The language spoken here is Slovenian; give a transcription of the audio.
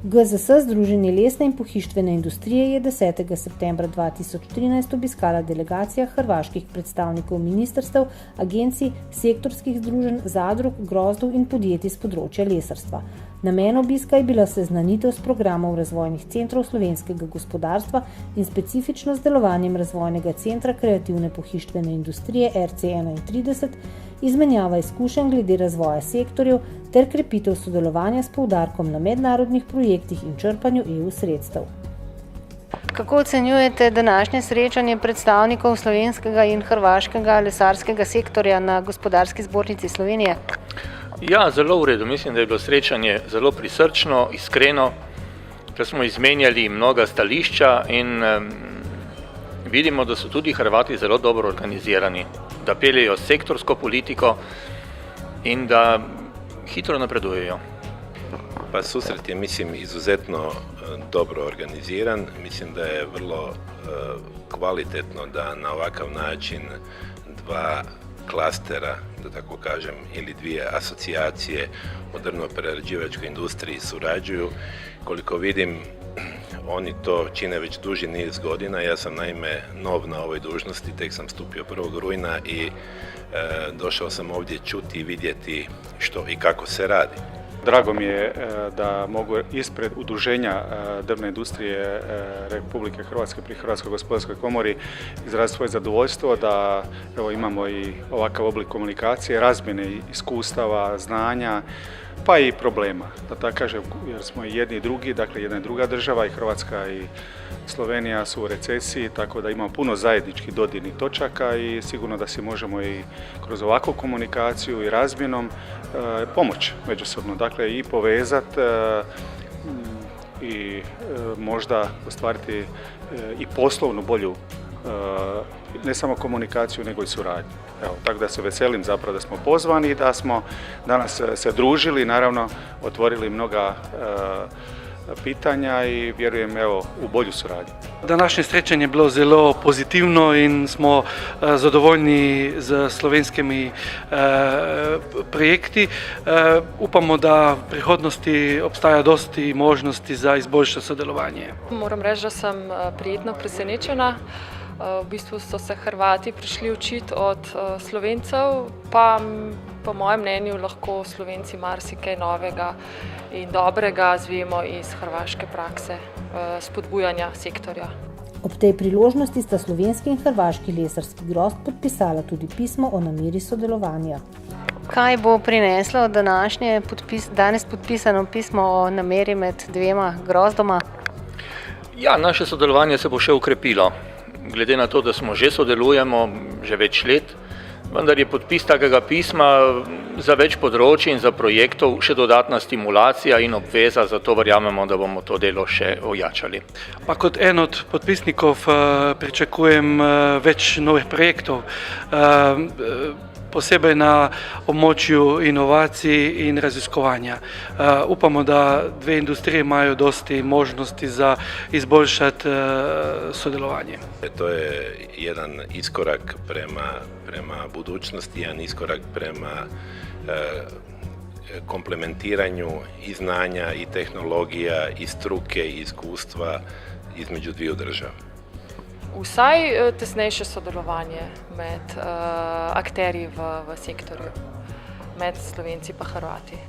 GZS, Združenje lesne in pohištvene industrije, je 10. septembra 2013 obiskala delegacija hrvaških predstavnikov ministrstev, agencij, sektorskih združenj, zadrug, grozdov in podjetij s področja lesarstva. Namen obiska je bila seznanitev s programom razvojnih centrov slovenskega gospodarstva in specifično z delovanjem razvojnega centra kreativne pohištvene industrije RC31, izmenjava izkušenj glede razvoja sektorjev ter krepitev sodelovanja s poudarkom na mednarodnih projektih in črpanju EU sredstev. Kako ocenjujete današnje srečanje predstavnikov slovenskega in hrvaškega lesarskega sektorja na Gospodarski zbornici Slovenije? Ja, zelo v redu. Mislim, da je bilo srečanje zelo prisrčno, iskreno, da smo izmenjali mnoga stališča in vidimo, da so tudi Hrvati zelo dobro organizirani, da peljejo sektorsko politiko in da hitro napredujejo. Pa susret je, mislim, izuzetno dobro organiziran. Mislim da je vrlo kvalitetno da na ovakav način dva klastera, da tako kažem, ili dvije asocijacije u drvno-prerađivačkoj industriji surađuju. Koliko vidim, oni to čine već duži niz godina. Ja sam naime nov na ovoj dužnosti, tek sam stupio 1. rujna i došao sam ovdje čuti i vidjeti što i kako se radi. Drago mi je da mogu ispred Udruženja drvne industrije Republike Hrvatske pri Hrvatskoj gospodarskoj komori izraziti svoje zadovoljstvo da imamo i ovakav oblik komunikacije, razmjene iskustava, znanja, pa i problema, da tako kažem, jer smo i jedni i drugi, dakle jedna i druga država, i Hrvatska i Slovenija su u recesiji, tako da imamo puno zajedničkih dodirnih točaka i sigurno da si možemo i kroz ovakvu komunikaciju i razmjenom pomoći međusobno, dakle i povezati i možda ostvariti i poslovnu bolju ne samo komunikaciju nego i suradnju. Evo, tako da se veselim zapravo da smo pozvani i da smo danas se družili, naravno otvorili mnoga pitanja i vjerujem u bolju suradnju. Današnje srečanje je bilo zelo pozitivno in smo zadovoljni z slovenskimi projekti. Upamo, da v prihodnosti obstaja dosti možnosti za izboljšanje sodelovanje. Moram reči, da sem prijetno presenečena. V bistvu so se Hrvati prišli učiti od Slovencev, pa po mojem mnenju lahko Slovenci marsikaj novega in dobrega zvijemo iz hrvaške prakse spodbujanja sektorja. Ob tej priložnosti sta slovenski in hrvaški lesarski grozd podpisala tudi pismo o nameri sodelovanja. Kaj bo prineslo danes podpisano pismo o nameri med dvema grozdoma? Ja, naše sodelovanje se bo še ukrepilo. Glede na to, da smo že sodelujemo že več let, vendar je podpis takega pisma za več področij in za projektov še dodatna stimulacija in obveza, zato verjamemo, da bomo to delo še ojačali. Pa kot en od podpisnikov pričakujem več novih projektov, posebej na območju inovacij in raziskovanja. Upamo, da dve industrije imajo dosti možnosti za izboljšati sodelovanje. To je jedan iskorak prema budućnosti, jedan iskorak prema komplementiranju i znanja, i tehnologija, i struke, i iskustva između dviju država. Vsaj tesnejše sodelovanje med akterji v sektorju, med Slovenci pa Hrvati.